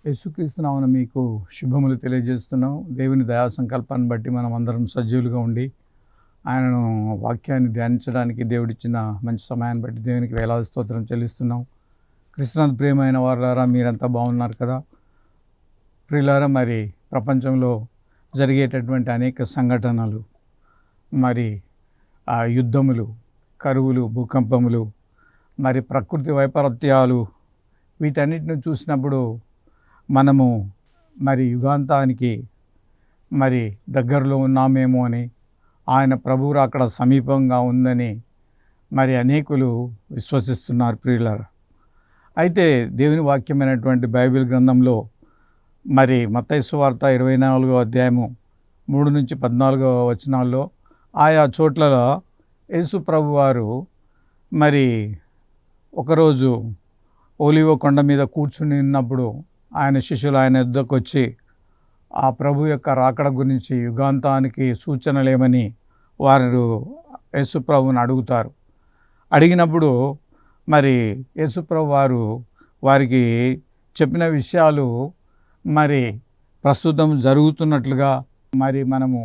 యేసుక్రీస్తు నామమున మీకు శుభములు తెలియజేస్తున్నాం. దేవుని దయా సంకల్పాన్ని బట్టి మనం అందరం సజీవులుగా ఉండి ఆయనను వాక్యాన్ని ధ్యానించడానికి దేవుడిచ్చిన మంచి సమయాన్ని బట్టి దేవునికి వేలాది స్తోత్రం చెల్లిస్తున్నాం. క్రీస్తునందు ప్రియమైన వారులారా, మీరంతా బాగున్నారు కదా? ప్రియులారా, మరి ప్రపంచంలో జరిగేటటువంటి అనేక సంఘటనలు, మరి ఆ యుద్ధములు, కరువులు, భూకంపములు, మరి ప్రకృతి వైపరీత్యాలు, వీటన్నిటిని చూసినప్పుడు మనము మరి యుగాంతానికి మరి దగ్గరలో ఉన్నామేమో అని, ఆయన ప్రభువు అక్కడ సమీపంగా ఉందని మరి అనేకులు విశ్వసిస్తున్నారు ప్రియులారా. అయితే దేవుని వాక్యమైనటువంటి బైబిల్ గ్రంథంలో మరి మత్తయి సువార్త 24వ అధ్యాయము 3 నుంచి 14వ వచనాల్లో ఆయా చోట్లలో యేసు ప్రభు వారు మరి ఒకరోజు ఒలీవ కొండ మీద కూర్చుని ఉన్నప్పుడు ఆయన శిష్యులు ఆయన యొద్దకు వచ్చి ఆ ప్రభు యొక్క రాకడ గురించి, యుగాంతానికి సూచనలేమని వారు యేసు ప్రభువుని అడుగుతారు. అడిగినప్పుడు మరి యేసు ప్రభు వారు వారికి చెప్పిన విషయాలు మరి ప్రస్తుతం జరుగుతున్నట్లుగా, మరి మనము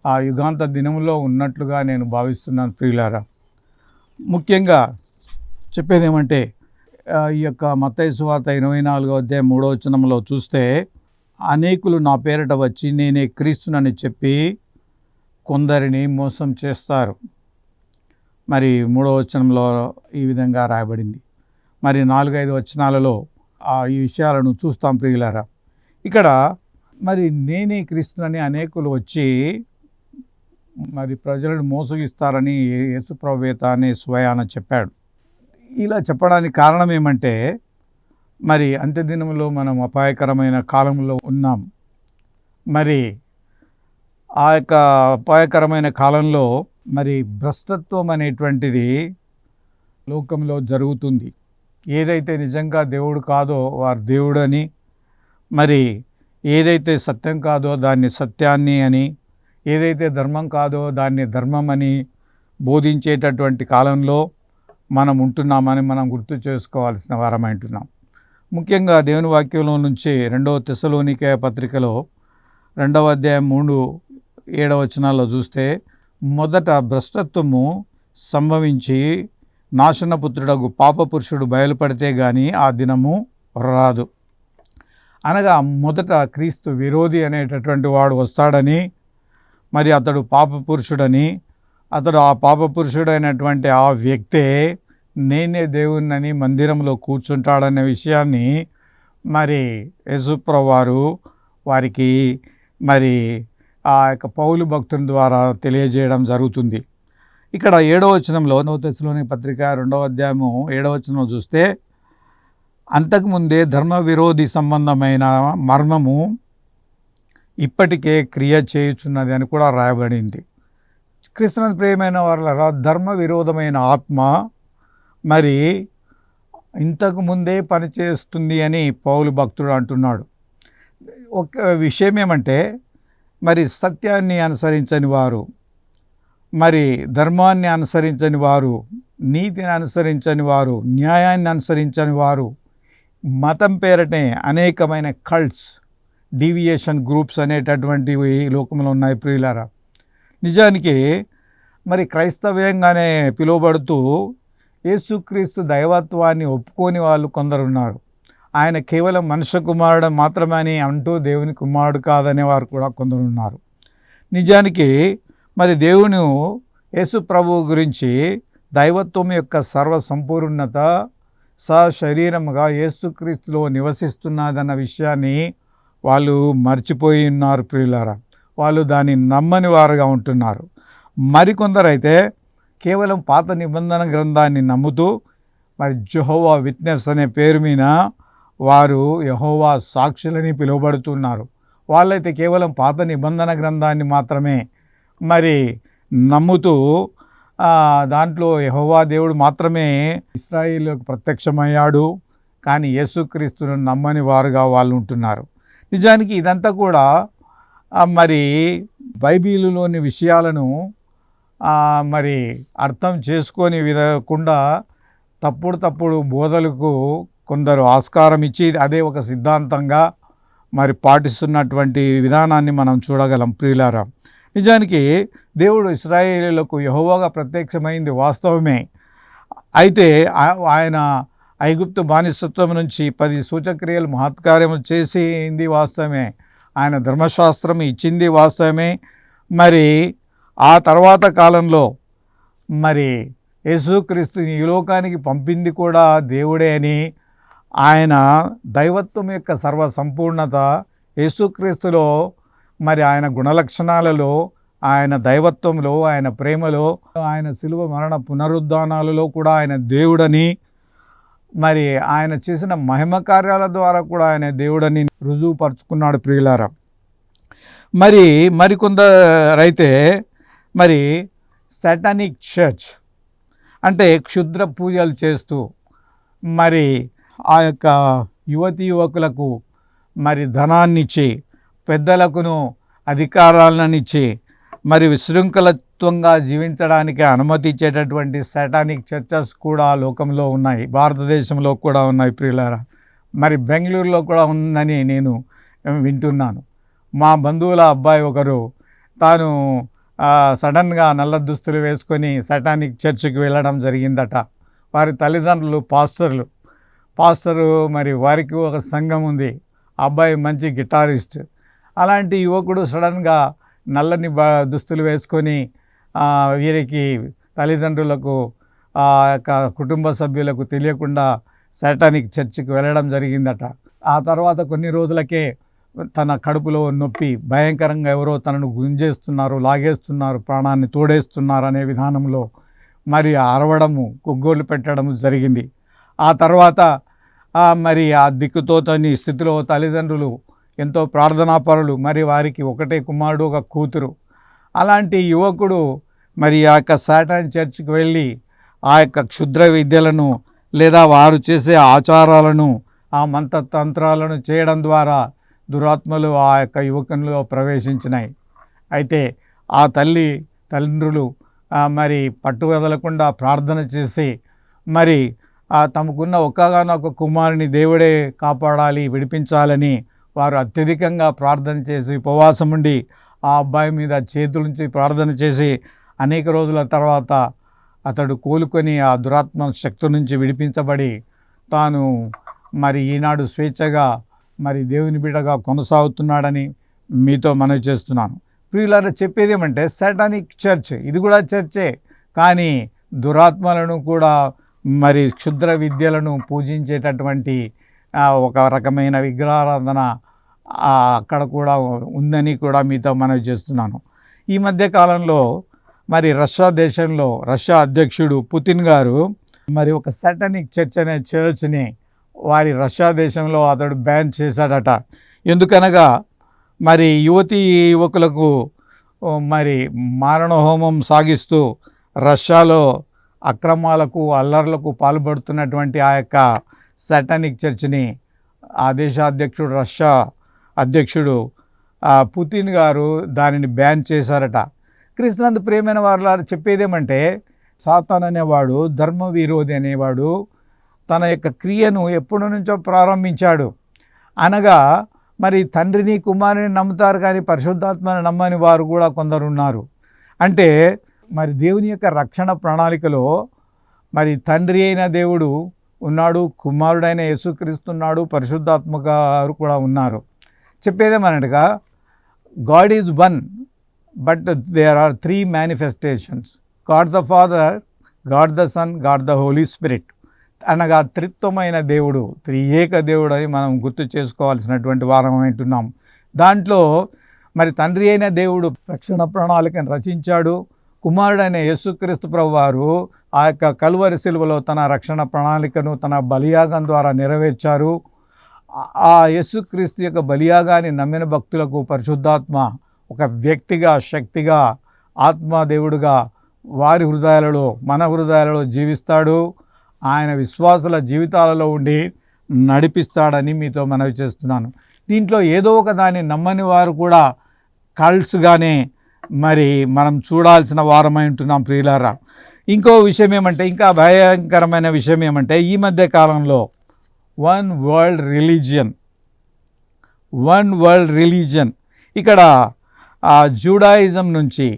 ఆ యుగాంత దినములో ఉన్నట్లుగా నేను భావిస్తున్నాను ప్రియులారా. ముఖ్యంగా చెప్పేది ఏమంటే, ఈ యొక్క మత్తయి సువార్త 24వ అధ్యాయం 3వ వచనంలో చూస్తే, అనేకులు నా పేరిట వచ్చి నేనే క్రీస్తునని చెప్పి కొందరిని మోసం చేస్తారు. మరి 3వ వచనంలో ఈ విధంగా రాయబడింది. మరి 4-5 వచనాలలో ఈ విషయాలను చూస్తాం ప్రియులారా. ఇక్కడ మరి నేనే క్రీస్తునని అనేకులు వచ్చి మరి ప్రజలను మోసగిస్తారని యేసు ప్రభువే తానే స్వయాన చెప్పాడు. ఇలా చెప్పడానికి కారణం ఏమంటే, మరి అంత్యదినంలో మనం అపాయకరమైన కాలంలో ఉన్నాం. మరి ఆ యొక్క అపాయకరమైన కాలంలో మరి భ్రష్టత్వం అనేటువంటిది లోకంలో జరుగుతుంది. ఏదైతే నిజంగా దేవుడు కాదో వారు దేవుడని, మరి ఏదైతే సత్యం కాదో దాన్ని సత్యాన్ని అని, ఏదైతే ధర్మం కాదో దాన్ని ధర్మం అని బోధించేటటువంటి కాలంలో మనం ఉంటున్నామని మనం గుర్తు చేసుకోవాల్సిన వారమై ఉంటున్నాం. ముఖ్యంగా దేవుని వాక్యంలో నుంచి 2వ తెస్సలోనికే పత్రికలో 2వ అధ్యాయం 3-7 వచనాల్లో చూస్తే, మొదట భ్రష్టత్వము సంభవించి నాశనపుత్రుడగు పాపపురుషుడు బయలుపడితే గాని ఆ దినము రాదు. అనగా మొదట క్రీస్తు విరోధి అనేటటువంటి వాడు వస్తాడని, మరి అతడు పాపపురుషుడని, అతడు ఆ పాపపురుషుడైనటువంటి ఆ వ్యక్తే నేనే దేవుణ్ణని మందిరంలో కూర్చుంటాడనే విషయాన్ని మరి యేసుప్రభు వారు వారికి మరి ఆ యొక్క పౌలు భక్తుని ద్వారా తెలియజేయడం జరుగుతుంది. ఇక్కడ 7వ వచనంలో 1వ తెస్సలోనికే పత్రిక 2వ అధ్యాయము 7వ వచనం చూస్తే, అంతకుముందే ధర్మ విరోధి సంబంధమైన మర్మము ఇప్పటికే క్రియ చేయుచున్నది అని కూడా రాయబడింది. క్రీస్తునందు ప్రియమైన వారలారా, ధర్మ విరోధమైన ఆత్మ మరి ఇంతకు ముందే పనిచేస్తుంది అని పౌలు భక్తుడు అంటున్నాడు. ఒక విషయం ఏమంటే, మరి సత్యాన్ని అనుసరించని వారు, మరి ధర్మాన్ని అనుసరించని వారు, నీతిని అనుసరించని వారు, న్యాయాన్ని అనుసరించని వారు, మతం పేరటే అనేకమైన కల్ట్స్, డీవియేషన్ గ్రూప్స్ అనేటటువంటివి లోకంలో ఉన్నాయి ప్రియులారా. నిజానికి మరి క్రైస్తవ్యంగానే పిలువబడుతూ యేసుక్రీస్తు దైవత్వాన్ని ఒప్పుకోని వాళ్ళు కొందరు ఉన్నారు. ఆయన కేవలం మనుష్య కుమారుడు మాత్రమే అని అంటూ దేవుని కుమారుడు కాదనే వారు కూడా కొందరు ఉన్నారు. నిజానికి మరి దేవుని యేసు ప్రభువు గురించి దైవత్వం యొక్క సర్వ సంపూర్ణత సశరీరముగా యేసుక్రీస్తులో నివసిస్తున్నదన్న విషయాన్ని వాళ్ళు మర్చిపోయి ఉన్నారు ప్రియులారా. వాళ్ళు దాన్ని నమ్మని వారుగా ఉంటున్నారు. మరికొందరైతే కేవలం పాత నిబంధన గ్రంథాన్ని నమ్ముతూ మరి యెహోవా విట్నెస్ అనే పేరు మీద వారు యెహోవా సాక్షులని పిలువబడుతున్నారు. వాళ్ళైతే కేవలం పాత నిబంధన గ్రంథాన్ని మాత్రమే మరి నమ్ముతూ దాంట్లో యెహోవా దేవుడు మాత్రమే ఇశ్రాయేలుకు ప్రత్యక్షమయ్యాడు, కానీ యేసుక్రీస్తును నమ్మని వారుగా వాళ్ళు ఉంటున్నారు. నిజానికి ఇదంతా కూడా మరి బైబిలులోని విషయాలను మరి అర్థం చేసుకొని విధకుండా తప్పుడు బోధలకు కొందరు ఆస్కారం ఇచ్చి అదే ఒక సిద్ధాంతంగా మరి పాటిస్తున్నటువంటి విధానాన్ని మనం చూడగలం. ప్రియులారా, నిజానికి దేవుడు ఇశ్రాయేలీయులకు యెహోవాగా ప్రత్యక్షమైంది వాస్తవమే. అయితే ఆయన ఐగుప్తు బానిసత్వం నుంచి 10 సూచక్రియలు మహత్కార్యములు చేసింది వాస్తవమే. ఆయన ధర్మశాస్త్రం ఇచ్చింది వాస్తవమే. మరి ఆ తర్వాత కాలంలో మరి యేసుక్రీస్తుని ఈ లోకానికి పంపింది కూడా దేవుడే అని, ఆయన దైవత్వం యొక్క సర్వసంపూర్ణత యేసుక్రీస్తులో, మరి ఆయన గుణలక్షణాలలో, ఆయన దైవత్వంలో, ఆయన ప్రేమలో, ఆయన శిలువ మరణ పునరుద్ధానాలలో కూడా ఆయన దేవుడని, మరి ఆయన చేసిన మహిమ కార్యాల ద్వారా కూడా ఆయన దేవుడని రుజువుపరుచుకున్నాడు. ప్రియులారా, మరికొందరైతే మరి సాటానిక్ చర్చ్ అంటే క్షుద్ర పూజలు చేస్తూ మరి ఆ యొక్క యువకులకు మరి ధనాన్నిచ్చి, పెద్దలకును అధికారాలను ఇచ్చి మరి విశృంఖలత్వంగా జీవించడానికి అనుమతి ఇచ్చేటటువంటి సాటానిక్ చర్చెస్ కూడా లోకంలో ఉన్నాయి, భారతదేశంలో కూడా ఉన్నాయి. ప్రియులారా, మరి బెంగళూరులో కూడా ఉందని నేను వింటున్నాను. మా బంధువుల అబ్బాయి ఒకరు తాను సడన్గా నల్ల దుస్తులు వేసుకొని సాటానిక్ చర్చికి వెళ్ళడం జరిగిందట. వారి తల్లిదండ్రులు పాస్టరు, మరి వారికి ఒక సంఘం ఉంది. అబ్బాయి మంచి గిటారిస్ట్. అలాంటి యువకుడు సడన్గా నల్లని దుస్తులు వేసుకొని వీరికి తల్లిదండ్రులకు ఆ యొక్క కుటుంబ సభ్యులకు తెలియకుండా సాటానిక్ చర్చికి వెళ్ళడం జరిగిందట. ఆ తర్వాత కొన్ని రోజులకే తన కడుపులో నొప్పి, భయంకరంగా ఎవరో తనను గుంజేస్తున్నారు, లాగేస్తున్నారు, ప్రాణాన్ని తోడేస్తున్నారు అనే విధానంలో మరి అరవడము, గొగ్గోలు పెట్టడము జరిగింది. ఆ తర్వాత మరి ఆ దిక్కుతోచని స్థితిలో తల్లిదండ్రులు ఎంతో ప్రార్థనాపరులు, మరి వారికి ఒకటే కుమారుడు, ఒక కూతురు. అలాంటి యువకుడు మరి ఆ యొక్క సాటాన్ చర్చ్కి వెళ్ళి ఆ యొక్క క్షుద్ర విద్యలను లేదా వారు చేసే ఆచారాలను, ఆ మంత్రతంత్రాలను చేయడం ద్వారా దురాత్మలు ఆ యొక్క యువకునిలో ప్రవేశించినాయి. అయితే ఆ తల్లిదండ్రులు మరి పట్టువదలకుండా ప్రార్థన చేసి మరి తమకున్న ఒక్కగానొక్క కుమారుని దేవుడే కాపాడాలి, విడిపించాలని వారు అత్యధికంగా ప్రార్థన చేసి ఉపవాసం ఉండి ఆ అబ్బాయి మీద చేతులుంచి ప్రార్థన చేసి అనేక రోజుల తర్వాత అతడు కోలుకొని ఆ దురాత్మ శక్తి నుంచి విడిపించబడి తాను మరి ఈనాడు స్వేచ్ఛగా మరి దేవుని బిడ్డగా కొనసాగుతున్నాడని మీతో మనవి చేస్తున్నాను. ప్రియులారా, చెప్పేది ఏమంటే సాటానిక్ చర్చ్ ఇది కూడా చర్చే, కానీ దురాత్మలను కూడా మరి క్షుద్ర విద్యలను పూజించేటటువంటి ఒక రకమైన విగ్రహారాధన అక్కడ కూడా ఉందని కూడా మీతో మనవి చేస్తున్నాను. ఈ మధ్య కాలంలో మరి రష్యా దేశంలో రష్యా అధ్యక్షుడు పుతిన్ గారు మరి ఒక సాటానిక్ చర్చ్ అనే చర్చ్ని వారి రష్యా దేశంలో అతడు బ్యాన్ చేశాడట. ఎందుకనగా మరి యువకులకు మరి మారణహోమం సాగిస్తూ రష్యాలో అక్రమాలకు, అల్లర్లకు పాల్పడుతున్నటువంటి ఆ యొక్క సాటానిక్ చర్చ్ని ఆ దేశ రష్యా అధ్యక్షుడు పుతిన్ గారు దానిని బ్యాన్ చేశారట. క్రీస్తునందు ప్రియమైన వారు చెప్పేదేమంటే సాతాన్ అనేవాడు, ధర్మ విరోధి అనేవాడు తన యొక్క క్రియను ఎప్పటి నుంచో ప్రారంభించాడు. అనగా మరి తండ్రిని కుమారుని నమ్ముతారు కానీ పరిశుద్ధాత్మని నమ్మని వారు కూడా కొందరు ఉన్నారు. అంటే మరి దేవుని యొక్క రక్షణ ప్రణాళికలో మరి తండ్రి అయిన దేవుడు ఉన్నాడు, కుమారుడైన యేసుక్రీస్తున్నాడు, పరిశుద్ధాత్మ గారు కూడా ఉన్నారు. చెప్పేదేమనగా God is one, but there are 3 manifestations. God the Father, God the Son, God the Holy Spirit. అనగా త్రిత్వమైన దేవుడు, త్రియేక దేవుడు అని మనం గుర్తు చేసుకోవాల్సినటువంటి వారం అంటున్నాం. దాంట్లో మరి తండ్రి అయిన దేవుడు రక్షణ ప్రణాళికను రచించాడు. కుమారుడైన యేసుక్రీస్తు ప్రభువారు ఆ యొక్క కల్వరి శిలువలో తన రక్షణ ప్రణాళికను తన బలియాగం ద్వారా నెరవేర్చారు. ఆ యేసుక్రీస్తు యొక్క బలియాగాన్ని నమ్మిన భక్తులకు పరిశుద్ధాత్మ ఒక వ్యక్తిగా, శక్తిగా, ఆత్మదేవుడుగా వారి హృదయాలలో, మన హృదయాలలో జీవిస్తాడు. ఆయన విశ్వాసుల జీవితాలలో ఉండి నడిపిస్తాడని మీతో మనవి చేస్తున్నాను. దీంట్లో ఏదో ఒక దాన్ని నమ్మని వారు కూడా కల్ట్స్గానే మరి మనం చూడాల్సిన వారమై ఉంటున్నాం ప్రియులారా. ఇంకో విషయం ఏమంటే, ఇంకా భయంకరమైన విషయం ఏమంటే, ఈ మధ్య కాలంలో వన్ వరల్డ్ రిలీజియన్ ఇక్కడ జూడాయిజం నుంచి,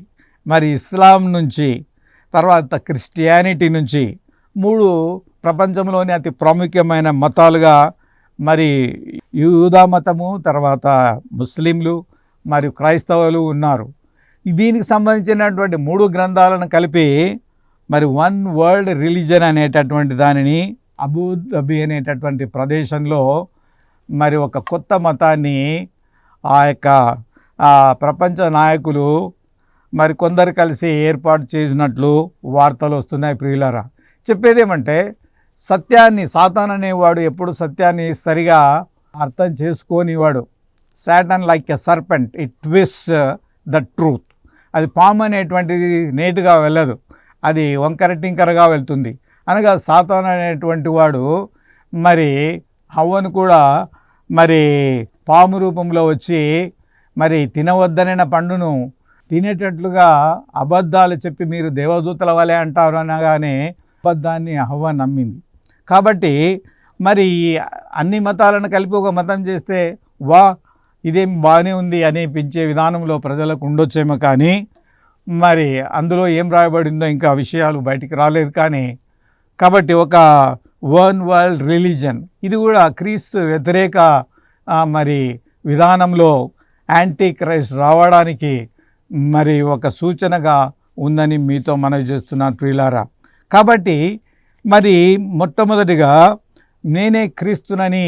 మరి ఇస్లాం నుంచి, తర్వాత క్రిస్టియానిటీ నుంచి 3 ప్రపంచంలోని అతి ప్రాముఖ్యమైన మతాలుగా మరి యూదా మతము, తర్వాత ముస్లింలు మరియు క్రైస్తవులు ఉన్నారు. దీనికి సంబంధించినటువంటి 3 గ్రంథాలను కలిపి మరి వన్ వరల్డ్ రిలీజన్ అనేటటువంటి దానిని అబుదాబి అనేటటువంటి ప్రదేశంలో మరి ఒక కొత్త మతాన్ని ఆ యొక్క ప్రపంచ నాయకులు మరి కొందరు కలిసి ఏర్పాటు చేసినట్లు వార్తలు వస్తున్నాయి ప్రియులారా. చెప్పేదేమంటే, సత్యాన్ని, సాతాన్ అనేవాడు ఎప్పుడు సత్యాన్ని సరిగా అర్థం చేసుకోనివాడు. Satan like a serpent, it twist the truth. అది పాము అనేటువంటిది నేటుగా వెళ్ళదు, అది వంకర టింకరగా వెళ్తుంది. అనగా సాతాన్ అనేటువంటి వాడు మరి హవ్వను కూడా మరి పాము రూపంలో వచ్చి మరి తినవద్దనైన పండును తినేటట్లుగా అబద్ధాలు చెప్పి మీరు దేవదూతల వలె అంటారు అనగానే అబద్ధాన్ని హవ్వ నమ్మింది. కాబట్టి మరి అన్ని మతాలను కలిపి ఒక మతం చేస్తే ఇదేం బాగానే ఉంది అనిపించే విధానంలో ప్రజలకు ఉండొచ్చేమో, కానీ మరి అందులో ఏం రాయబడిందో ఇంకా విషయాలు బయటికి రాలేదు. కానీ కాబట్టి ఒక వన్ వరల్డ్ రిలీజన్ ఇది కూడా క్రీస్తు వ్యతిరేక మరి విధానంలో యాంటీ క్రైస్ట్ రావడానికి మరి ఒక సూచనగా ఉందని మీతో మనవి చేస్తున్నాను ప్రియులారా. కాబట్టి మరి మొట్టమొదటిగా నేనే క్రీస్తునని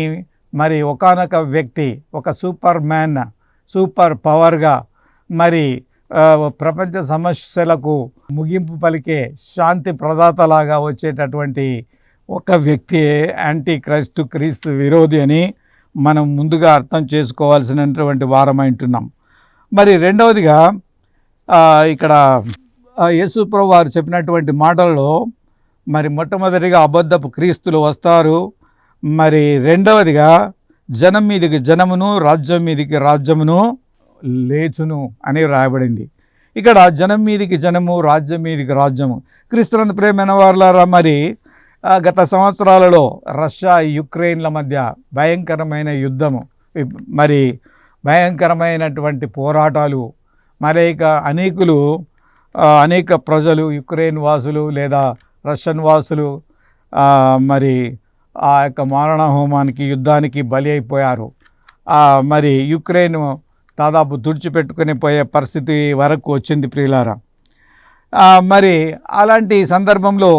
మరి ఒకానొక వ్యక్తి ఒక సూపర్ పవర్గా మరి ప్రపంచ సమస్యలకు ముగింపు పలికే శాంతి ప్రదాతలాగా వచ్చేటటువంటి ఒక వ్యక్తి యాంటీ క్రీస్తు విరోధి అని మనం ముందుగా అర్థం చేసుకోవాల్సినటువంటి వారమై ఉంటున్నాం. మరి రెండవదిగా ఇక్కడ యేసు ప్రభువు వారు చెప్పినటువంటి మాటల్లో మరి మొట్టమొదటిగా అబద్ధపు క్రీస్తులు వస్తారు, మరి రెండవదిగా జనం మీదికి జనమును, రాజ్యం మీదికి రాజ్యమును లేచును అని రాయబడింది. ఇక్కడ జనం మీదికి జనము, రాజ్యం మీదికి రాజ్యము. క్రీస్తునందు ప్రియమైన వారులారా, మరి గత సంవత్సరాలలో రష్యా యుక్రెయిన్ల మధ్య భయంకరమైన యుద్ధము, మరి భయంకరమైనటువంటి పోరాటాలు, మరి అనేక ప్రజలు యుక్రెయిన్ వాసులు లేదా రష్యన్ వాసులు మరి ఆ యొక్క మారణ హోమానికి, యుద్ధానికి బలి అయిపోయారు. మరి యుక్రెయిన్ దాదాపు తుడిచిపెట్టుకుని పోయే పరిస్థితి వరకు వచ్చింది ప్రియులారా. మరి అలాంటి సందర్భంలో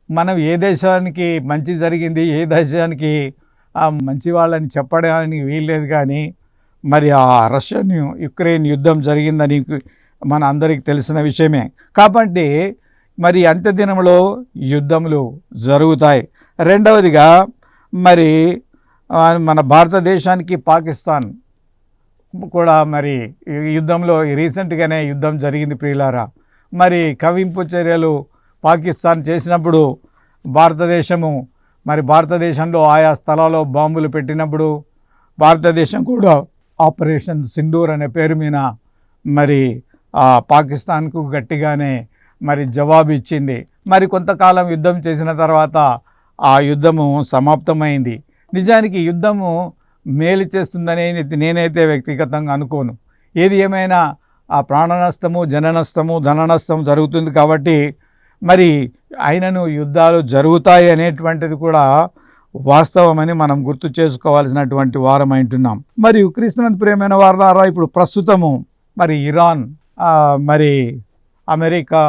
మనం ఏ దేశానికి మంచి జరిగింది, ఏ దేశానికి మంచి వాళ్ళని చెప్పడానికి వీల్లేదు. కానీ మరి ఆ రష్యన్ యుక్రెయిన్ యుద్ధం జరిగిందని మన అందరికీ తెలిసిన విషయమే. కాబట్టి మరి అంత్యదినంలో యుద్ధములు జరుగుతాయి. రెండవదిగా మరి మన భారతదేశానికి పాకిస్తాన్ కూడా మరి యుద్ధంలో రీసెంట్గానే యుద్ధం జరిగింది ప్రియులారా. మరి కవింపు చర్యలు పాకిస్తాన్ చేసినప్పుడు భారతదేశంలో ఆయా స్థలాల్లో బాంబులు పెట్టినప్పుడు భారతదేశం కూడా ఆపరేషన్ సింధూర్ అనే పేరు మీద మరి పాకిస్తాన్కు గట్టిగానే మరి జవాబు ఇచ్చింది. మరి కొంతకాలం యుద్ధం చేసిన తర్వాత ఆ యుద్ధము సమాప్తమైంది. నిజానికి యుద్ధము మేలు చేస్తుందని నేనైతే వ్యక్తిగతంగా అనుకోను. ఏది ఏమైనా ఆ ప్రాణ నష్టము, జన నష్టము, ధన నష్టం జరుగుతుంది. కాబట్టి మరి అయినను యుద్ధాలు జరుగుతాయి అనేటువంటిది కూడా వాస్తవమని మనం గుర్తు చేసుకోవాల్సినటువంటి వారమై ఉంటున్నాం. మరియు క్రీస్తునందు ప్రియమైన వారలారా, ఇప్పుడు ప్రస్తుతము మరి ఇరాన్, మరి అమెరికా,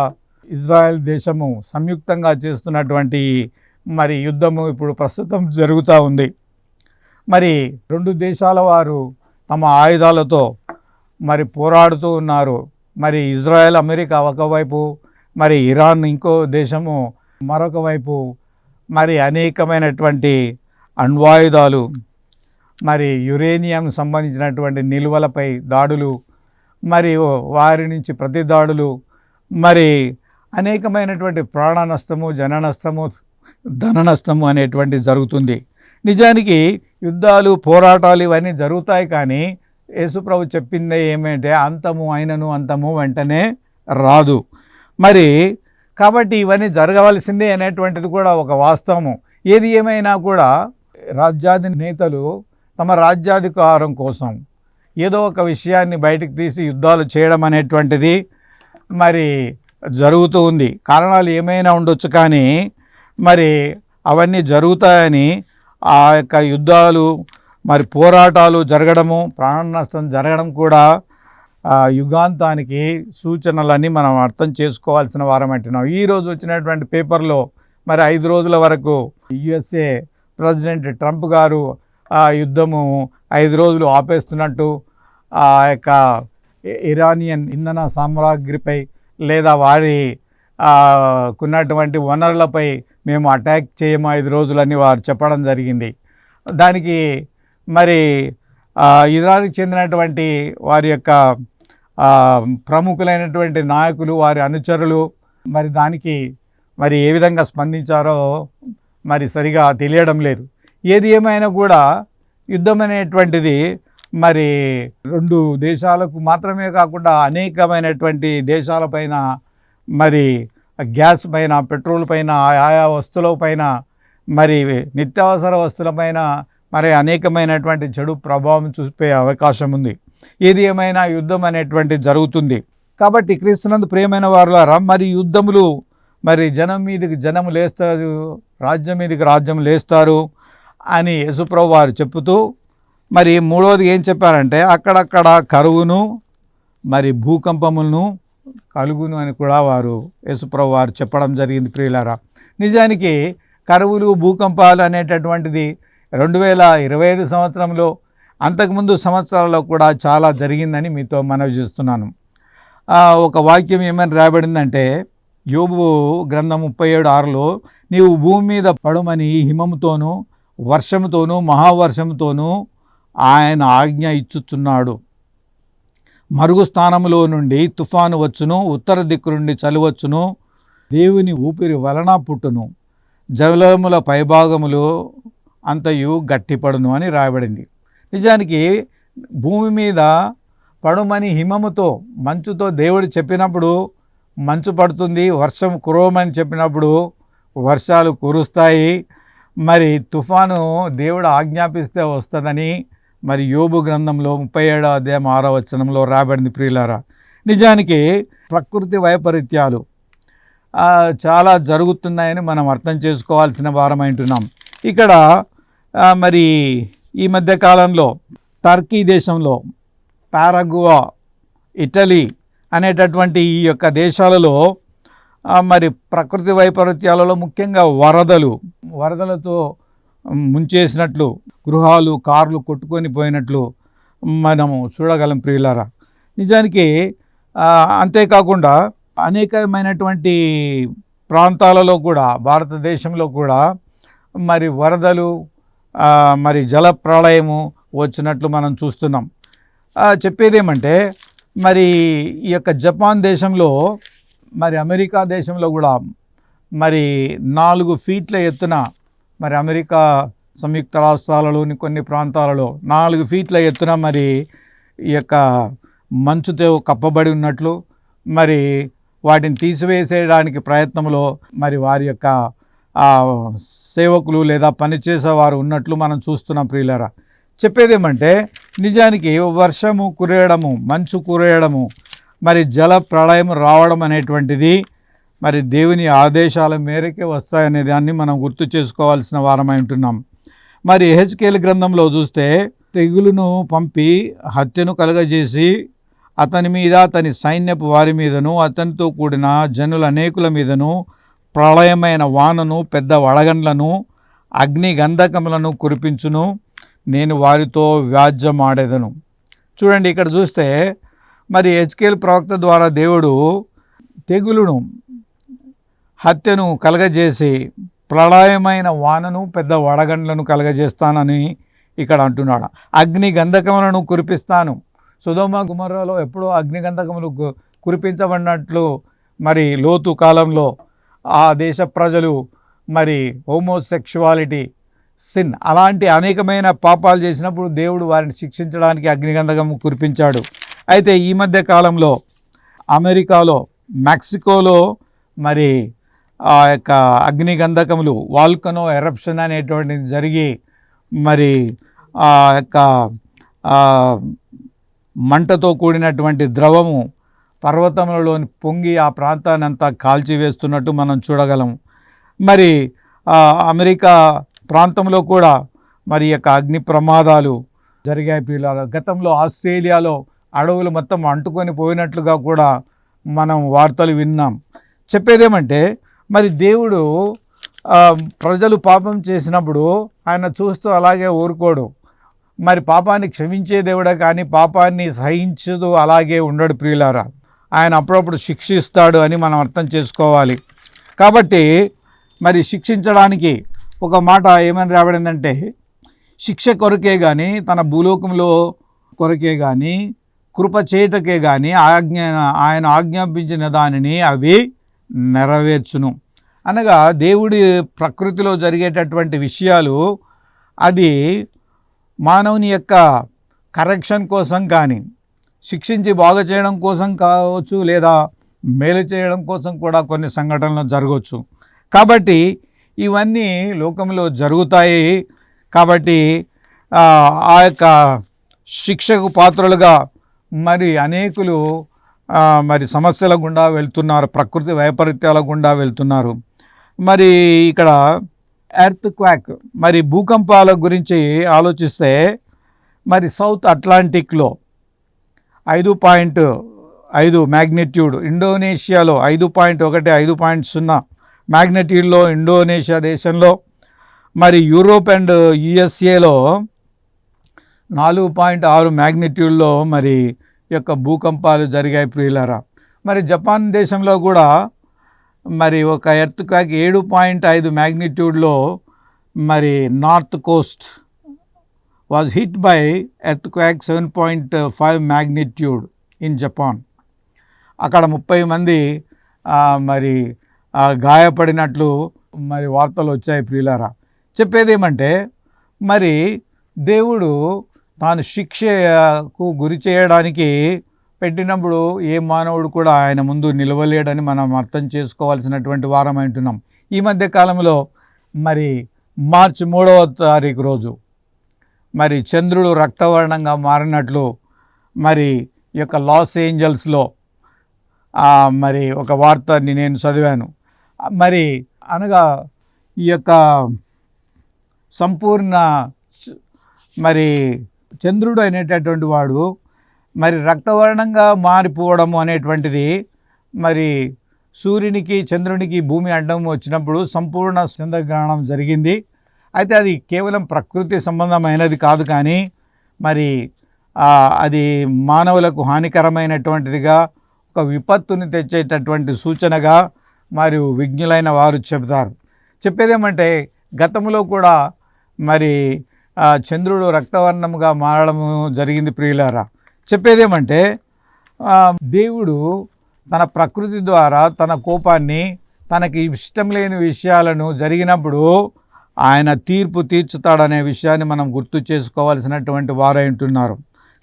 ఇజ్రాయెల్ దేశము సంయుక్తంగా చేస్తున్నటువంటి మరి యుద్ధము ఇప్పుడు ప్రస్తుతం జరుగుతూ ఉంది. మరి 2 దేశాల వారు తమ ఆయుధాలతో మరి పోరాడుతూ ఉన్నారు. మరి ఇజ్రాయెల్, అమెరికా ఒకవైపు, మరి ఇరాన్ ఇంకో దేశము మరొక వైపు. మరి అనేకమైనటువంటి అణ్వాయుధాలు, మరి యురేనియం సంబంధించినటువంటి నిల్వలపై దాడులు, మరి వారి నుంచి ప్రతి దాడులు, మరి అనేకమైనటువంటి ప్రాణ నష్టము, జన నష్టము, ధన నష్టము అనేటువంటి జరుగుతుంది. నిజానికి యుద్ధాలు, పోరాటాలు ఇవన్నీ జరుగుతాయి. కానీ యేసుప్రభు చెప్పిందే ఏమంటే అంతము అయినను అంతము వెంటనే రాదు. మరి కాబట్టి ఇవన్నీ జరగవలసిందే అనేటువంటిది కూడా ఒక వాస్తవము. ఏది ఏమైనా కూడా రాజ్యాధి నేతలు తమ రాజ్యాధికారం కోసం ఏదో ఒక విషయాన్ని బయటకు తీసి యుద్ధాలు చేయడం అనేటువంటిది మరి జరుగుతూ ఉంది. కారణాలు ఏమైనా ఉండొచ్చు, కానీ మరి అవన్నీ జరుగుతాయని ఆ యొక్క యుద్ధాలు మరి పోరాటాలు జరగడము, ప్రాణ నష్టం జరగడం కూడా యుగాంతానికి సూచనలని మనం అర్థం చేసుకోవాల్సిన వారం అంటున్నాం. ఈరోజు వచ్చినటువంటి పేపర్లో మరి 5 రోజుల వరకు USA ప్రెసిడెంట్ ట్రంప్ గారు ఆ యుద్ధము 5 రోజులు ఆపేస్తున్నట్టు, ఆ యొక్క ఇరానియన్ ఇంధన సామ్రాగ్రిపై లేదా వారి కున్నటువంటి వనరులపై మేము అటాక్ చేయము 5 రోజులని వారు చెప్పడం జరిగింది. దానికి మరి ఇరాన్కి చెందినటువంటి వారి యొక్క ప్రముఖులైనటువంటి నాయకులు, వారి అనుచరులు మరి దానికి మరి ఏ విధంగా స్పందించారో మరి సరిగా తెలియడం లేదు. ఏది ఏమైనా కూడా యుద్ధం అనేటువంటిది మరి 2 దేశాలకు మాత్రమే కాకుండా అనేకమైనటువంటి దేశాలపైన, మరి గ్యాస్ పైన, పెట్రోల్ పైన, ఆయా వస్తువుల పైన, మరి నిత్యావసర వస్తువులపైన మరి అనేకమైనటువంటి చెడు ప్రభావం చూపే అవకాశం ఉంది. ఏది ఏమైనా యుద్ధం అనేటువంటి జరుగుతుంది. కాబట్టి క్రీస్తునందు ప్రియమైన వారులారా, మరి యుద్ధములు మరి జనం మీదకి జనం లేస్తారు, రాజ్యం మీదకి రాజ్యం లేస్తారు అని యేసుప్రభు వారు చెప్పుతూ, మరి మూడవది ఏం చెప్పారంటే అక్కడక్కడ కరువును మరి భూకంపములను కలుగును అని కూడా వారు యేసుప్రభు వారు చెప్పడం జరిగింది. ప్రియులారా, నిజానికి కరువులు భూకంపాలు అనేటటువంటిది 2025 సంవత్సరంలో, అంతకుముందు సంవత్సరాల్లో కూడా చాలా జరిగిందని మీతో మనవి చేస్తున్నాను. ఒక వాక్యం ఏమని రాయబడిందంటే యోబు గ్రంథం 37:6లో, నీవు భూమి మీద పడుమని హిమముతోనూ వర్షముతోనూ మహావర్షముతోనూ ఆయన ఆజ్ఞ ఇచ్చుచున్నాడు. మరుగు స్థానములో నుండి తుఫాను వచ్చును, ఉత్తర దిక్కు నుండి చలి వచ్చును, దేవుని ఊపిరి వలన పుట్టును, జలముల పైభాగములో అంతయు గట్టిపడును అని రాయబడింది. నిజానికి భూమి మీద పడుమని హిమముతో, మంచుతో దేవుడు చెప్పినప్పుడు మంచు పడుతుంది, వర్షం కురవమని చెప్పినప్పుడు వర్షాలు కురుస్తాయి. మరి తుఫాను దేవుడు ఆజ్ఞాపిస్తే వస్తుందని మరి యోబు గ్రంథంలో 37:6 రాబడింది. ప్రియులారా, నిజానికి ప్రకృతి వైపరీత్యాలు చాలా జరుగుతున్నాయని మనం అర్థం చేసుకోవాల్సిన వారమైంటున్నాం. ఇక్కడ మరి ఈ మధ్యకాలంలో టర్కీ దేశంలో, పారగువా, ఇటలీ అనేటటువంటి ఈ యొక్క దేశాలలో మరి ప్రకృతి వైపరీత్యాలలో ముఖ్యంగా వరదలతో ముంచేసినట్లు, గృహాలు, కార్లు కొట్టుకొని పోయినట్లు మనము చూడగలం. ప్రియులారా, నిజానికి అంతేకాకుండా అనేకమైనటువంటి ప్రాంతాలలో కూడా, భారతదేశంలో కూడా మరి వరదలు, మరి జల ప్రళయము వచ్చినట్లు మనం చూస్తున్నాం. చెప్పేదేమంటే మరి ఈ యొక్క జపాన్ దేశంలో, మరి అమెరికా దేశంలో కూడా మరి 4 ఫీట్ల ఎత్తున, మరి అమెరికా సంయుక్త రాష్ట్రాలలోని కొన్ని ప్రాంతాలలో 4 ఫీట్ల ఎత్తున మరి ఈ యొక్క మంచుతో కప్పబడి ఉన్నట్లు, మరి వాటిని తీసివేసేయడానికి ప్రయత్నంలో మరి వారి యొక్క సేవకులు లేదా పనిచేసేవారు ఉన్నట్లు మనం చూస్తున్నాం. ప్రియులారా, చెప్పేదేమంటే నిజానికి వర్షము కురేయడము, మంచు కురేయడము, మరి జల ప్రళయం రావడం అనేటువంటిది మరి దేవుని ఆదేశాల మేరకే వస్తాయనే దాన్ని మనం గుర్తు చేసుకోవాల్సిన వారమై ఉంటున్నాం. మరి యెహెజ్కేలు గ్రంథంలో చూస్తే, తెగులును పంపి హత్యను కలుగజేసి అతని మీద, అతని సైన్యపు వారి మీదను, అతనితో కూడిన జనుల అనేకుల మీదను ప్రళయమైన వానను, పెద్ద వడగండ్లను, అగ్ని గంధకములను కురిపించును, నేను వారితో వ్యాజ్యమాడెదను. చూడండి, ఇక్కడ చూస్తే మరి యెహెజ్కేలు ప్రవక్త ద్వారా దేవుడు తెగులును, హత్యను కలగజేసి ప్రళయమైన వానను, పెద్ద వడగండ్లను కలగజేస్తానని ఇక్కడ అంటున్నాడు. అగ్ని గంధకములను కురిపిస్తాను. సొదొమ గుమర్రాలో ఎప్పుడో అగ్ని గంధకములు కురిపించబడినట్లు మరి లోతు కాలంలో ఆ దేశ ప్రజలు మరి హోమోసెక్షువాలిటీ సిన్. అలాంటి అనేకమైన పాపాలు చేసినప్పుడు దేవుడు వారిని శిక్షించడానికి అగ్నిగంధకం కురిపించాడు. అయితే ఈ మధ్య కాలంలో అమెరికాలో, మెక్సికోలో మరి ఆ యొక్క అగ్నిగంధకములు, వాల్కనో ఎరప్షన్ అనేటువంటిది జరిగి మరి ఆ యొక్క మంటతో కూడినటువంటి ద్రవము పర్వతములలోని పొంగి ఆ ప్రాంతాన్ని అంతా కాల్చివేస్తున్నట్టు మనం చూడగలం. మరి అమెరికా ప్రాంతంలో కూడా మరి యొక్క అగ్ని ప్రమాదాలు జరిగాయి పిల్లలు. గతంలో ఆస్ట్రేలియాలో అడవులు మొత్తం అంటుకొని పోయినట్లుగా కూడా మనం వార్తలు విన్నాం. చెప్పేదేమంటే మరి దేవుడు ప్రజలు పాపం చేసినప్పుడు ఆయన చూస్తూ అలాగే ఊరుకోడు. మరి పాపాన్ని క్షమించే దేవుడే కానీ పాపాన్ని సహించదు అలాగే ఉండడు ప్రియులారా. ఆయన అప్పుడప్పుడు శిక్షిస్తాడు అని మనం అర్థం చేసుకోవాలి. కాబట్టి మరి శిక్షించడానికి ఒక మాట ఏమని రాబడిందంటే, శిక్ష కొరకే కానీ తన భూలోకంలో కొరకే కానీ కృప చేయటకే కానీ ఆయన ఆజ్ఞాపించిన దానిని అవి నెరవేర్చును. అనగా దేవుడి ప్రకృతిలో జరిగేటటువంటి విషయాలు అది మానవుని యొక్క కరెక్షన్ కోసం కానీ, శిక్షించి బాగు చేయడం కోసం కావచ్చు, లేదా మేలు చేయడం కోసం కూడా కొన్ని సంఘటనలు జరగవచ్చు. కాబట్టి ఇవన్నీ లోకంలో జరుగుతాయి. కాబట్టి ఆ యొక్క శిక్షకు పాత్రలుగా మరి అనేకులు మరి సమస్యల గుండా వెళ్తున్నారు, ప్రకృతి వైపరీత్యాల గుండా వెళ్తున్నారు. మరి ఇక్కడ ఎర్త్ క్వాక్, మరి భూకంపాల గురించి ఆలోచిస్తే మరి సౌత్ అట్లాంటిక్లో 5.5 మ్యాగ్నిట్యూడ్, ఇండోనేషియాలో 5.1, 5.0 మ్యాగ్నిట్యూడ్లో ఇండోనేషియా దేశంలో, మరి యూరోప్ అండ్ యుఎస్ఏలో 4.6 మ్యాగ్నిట్యూడ్లో మరి యొక్క భూకంపాలు జరిగాయి ప్రియులారా. మరి జపాన్ దేశంలో కూడా మరి ఒక ఎర్త్ క్వాక్ 7.5 మ్యాగ్నిట్యూడ్లో మరి north Coast was hit by earth quack 7.5 magnitude in Japan. అక్కడ 30 మంది మరి గాయపడినట్లు మరి వార్తలు వచ్చాయి ప్రియులారా. చెప్పేదేమంటే మరి దేవుడు తాను శిక్షకు గురి చేయడానికి పెట్టినప్పుడు ఏ మానవుడు కూడా ఆయన ముందు నిలవలేడని మనం అర్థం చేసుకోవాల్సినటువంటి వారం అంటున్నాం. ఈ మధ్య కాలంలో మరి మార్చి 3వ తారీఖు రోజు మరి చంద్రుడు రక్తవర్ణంగా మారినట్లు మరి ఈ యొక్క లాస్ ఏంజల్స్లో మరి ఒక వార్తని నేను చదివాను. మరి అనగా ఈ యొక్క సంపూర్ణ మరి చంద్రుడు అనేటటువంటి వాడు మరి రక్తవర్ణంగా మారిపోవడము అనేటువంటిది మరి సూర్యునికి చంద్రునికి భూమి అడ్డం వచ్చినప్పుడు సంపూర్ణ చంద్రగ్రహణం జరిగింది. అయితే అది కేవలం ప్రకృతి సంబంధమైనది కాదు, కానీ మరి అది మానవులకు హానికరమైనటువంటిదిగా, ఒక విపత్తుని తెచ్చేటటువంటి సూచనగా మరియు విజ్ఞులైన వారు చెబుతారు. చెప్పేదేమంటే గతంలో కూడా మరి చంద్రుడు రక్తవర్ణముగా మారడము జరిగింది ప్రియులారా. చెప్పేదేమంటే దేవుడు తన ప్రకృతి ద్వారా తన కోపాన్ని, తనకి ఇష్టం లేని విషయాలను జరిగినప్పుడు ఆయన తీర్పు తీర్చుతాడనే విషయాన్ని మనం గుర్తు చేసుకోవాల్సినటువంటి వారై ఉంటున్నారు.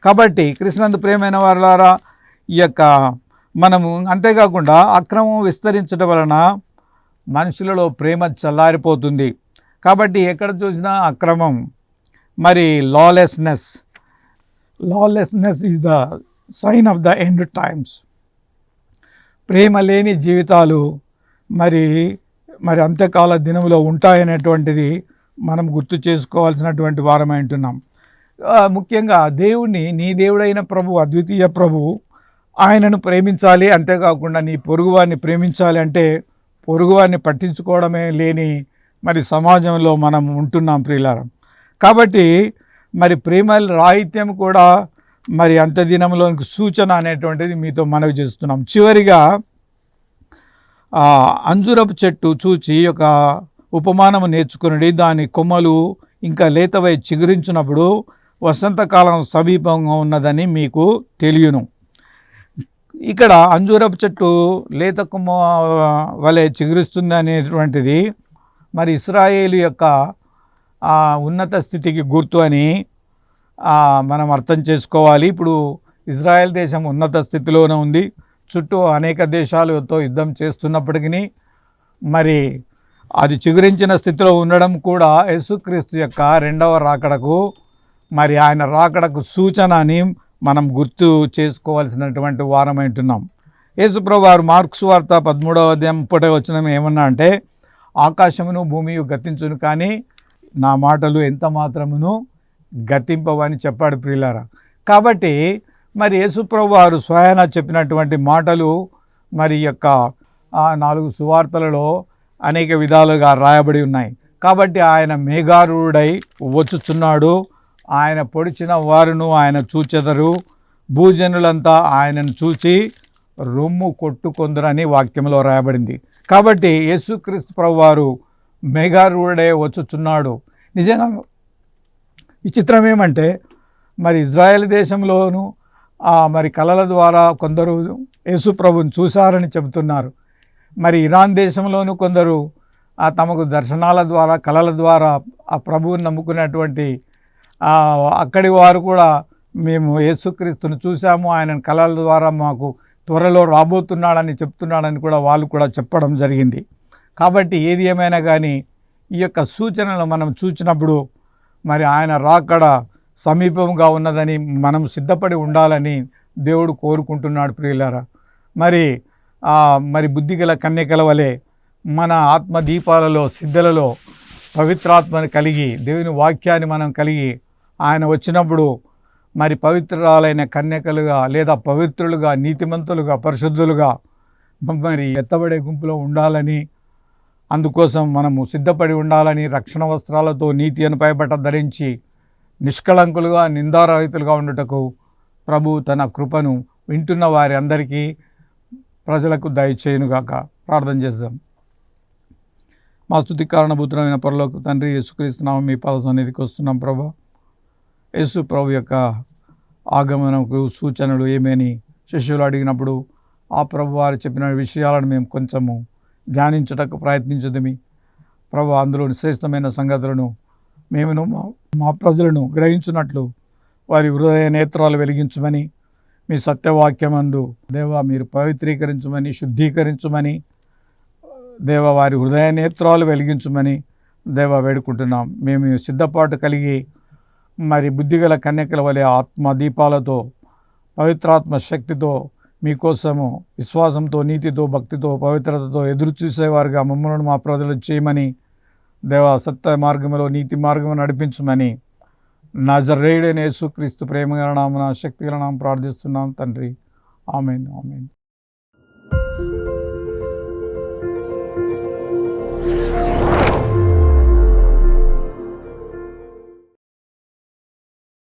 కాబట్టి కృష్ణందు ప్రియమైన వారులారా, ఈ యొక్క మనము అంతేకాకుండా అక్రమం విస్తరించడం వలన మనుషులలో ప్రేమ చల్లారిపోతుంది. కాబట్టి ఎక్కడ చూసినా అక్రమం, మరి lawlessness is the sign of the end times. ప్రేమ లేని జీవితాలు మరి అంత్యకాల దినములో ఉంటాయనేటువంటిది మనం గుర్తు చేసుకోవాల్సినటువంటి వారమై ఉంటున్నాం. ముఖ్యంగా దేవుణ్ణి, నీ దేవుడైన ప్రభు, అద్వితీయ ప్రభు, ఆయనను ప్రేమించాలి. అంతేకాకుండా నీ పొరుగువారిని ప్రేమించాలి. అంటే పొరుగువారిని పట్టించుకోవడమే లేని మరి సమాజంలో మనం ఉంటున్నాం ప్రియులారా. కాబట్టి మరి ప్రేమ రాహిత్యం కూడా మరి అంత్యదినంలోనికి సూచన అనేటువంటిది మీతో మనవి చేస్తున్నాం. చివరిగా అంజూరపు చెట్టు చూచి ఒక ఉపమానము నేర్చుకుని దాని కొమ్మలు ఇంకా లేతవై చిగురించినప్పుడు వసంతకాలం సమీపంగా ఉన్నదని మీకు తెలియను. ఇక్కడ అంజూరపు చెట్టు లేత కొమ్మ వలె చిగురిస్తుంది అనేటువంటిది మరి ఇశ్రాయేలు యొక్క ఆ ఉన్నత స్థితికి గుర్తు అని మనం అర్థం చేసుకోవాలి. ఇప్పుడు ఇజ్రాయెల్ దేశం ఉన్నత స్థితిలోనే ఉంది. చుట్టూ అనేక దేశాలతో యుద్ధం చేస్తున్నప్పటికీ మరి అది చిగురించిన స్థితిలో ఉండడం కూడా యేసుక్రీస్తు యొక్క రెండవ రాకడకు మరి ఆయన రాకడకు సూచన అని మనం గుర్తు చేసుకోవాల్సినటువంటి వారమై ఉంటున్నాం. యేసుప్రభువు వారు మార్కు సువార్త 13వ అధ్యాయం 30వ వచనం ఏమన్నా అంటే, ఆకాశమును భూమియు గతించును కానీ నా మాటలు ఎంత మాత్రమును గతింపవని చెప్పాడు ప్రియులారా. కాబట్టి మరి యేసుప్రభువు వారు స్వయాన చెప్పినటువంటి మాటలు మరి యొక్క 4 సువార్తలలో అనేక విధాలుగా రాయబడి ఉన్నాయి. కాబట్టి ఆయన మేఘారూఢుడై వచ్చుచున్నాడు, ఆయన పొడిచిన వారును ఆయన చూచెదరు, భూజనులంతా ఆయనను చూచి రొమ్ము కొట్టుకొందురని వాక్యంలో రాయబడింది. కాబట్టి యేసుక్రీస్తు ప్రభువారు మేఘారూఢుడై వచ్చుచున్నాడు. నిజంగా విచిత్రం ఏమంటే మరి ఇజ్రాయెల్ దేశంలోనూ మరి కళల ద్వారా కొందరు యేసు ప్రభుని చూశారని చెబుతున్నారు. మరి ఇరాన్ దేశంలోనూ కొందరు తమకు దర్శనాల ద్వారా కళల ద్వారా ఆ ప్రభువుని నమ్ముకున్నటువంటి అక్కడి వారు కూడా మేము యేసుక్రీస్తుని చూసాము, ఆయన కళల ద్వారా మాకు త్వరలో రాబోతున్నాడని చెప్తున్నాడని కూడా వాళ్ళు కూడా చెప్పడం జరిగింది. కాబట్టి ఏది ఏమైనా కానీ ఈ యొక్క సూచనలు మనం చూసినప్పుడు మరి ఆయన రాకడ సమీపంగా ఉన్నదని మనం సిద్ధపడి ఉండాలని దేవుడు కోరుకుంటున్నాడు ప్రియులారా. మరి బుద్ధిగల కన్యకల వలె మన ఆత్మ దీపాలలో సిద్ధలలో పవిత్రాత్మని కలిగి దేవుని వాక్యాన్ని మనం కలిగి ఆయన వచ్చినప్పుడు మరి పవిత్రురాలైన కన్యకలుగా లేదా పవిత్రులుగా నీతిమంతులుగా పరిశుద్ధులుగా మరి ఎత్తబడే గుంపులో ఉండాలని, అందుకోసం మనము సిద్ధపడి ఉండాలని రక్షణ వస్త్రాలతో నీతి అని పైబట్ట ధరించి నిష్కళంకులుగా నిందారహితులుగా ఉండుటకు ప్రభు తన కృపను వింటున్న వారి అందరికీ ప్రజలకు దయచేయునుగాక. ప్రార్థన చేద్దాం. మా స్తుతి కారణభూతులైన పరలోక తండ్రి, యేసుక్రీస్తు నామమున మీ పాద సన్నిధికి వస్తున్నాం ప్రభా. యేసు ప్రభు యొక్క ఆగమనకు సూచనలు ఏమని శిష్యులు అడిగినప్పుడు ఆ ప్రభు వారు చెప్పిన విషయాలను మేము కొంచెము ధ్యానించుటకు ప్రయత్నించుదమి ప్రభు. అందులోని శ్రేష్టమైన సంగతులను మేము మా ప్రజలను గ్రహించున్నట్లు వారి హృదయ నేత్రాలు వెలిగించమని, మీ సత్యవాక్యమందు దేవా మీరు పవిత్రీకరించమని, శుద్ధీకరించమని దేవా వారి హృదయ నేత్రాలు వెలిగించమని దేవా వేడుకుంటున్నాం. మేము సిద్ధపాటు కలిగి మరి బుద్ధిగల కన్యకల వలె ఆత్మ దీపాలతో పవిత్రాత్మ శక్తితో మీకోసము విశ్వాసంతో నీతితో భక్తితో పవిత్రతతో ఎదురు చూసేవారుగా మమ్మల్ని మా ప్రజలు చేయమని దేవా సత్య మార్గంలో నీతి మార్గం నడిపించమని నజరేయుడైన యేసుక్రీస్తు ప్రేమగల నామమున శక్తిగల నామమున ప్రార్థిస్తున్నాం తండ్రి. ఆమేన్. ఆమేన్.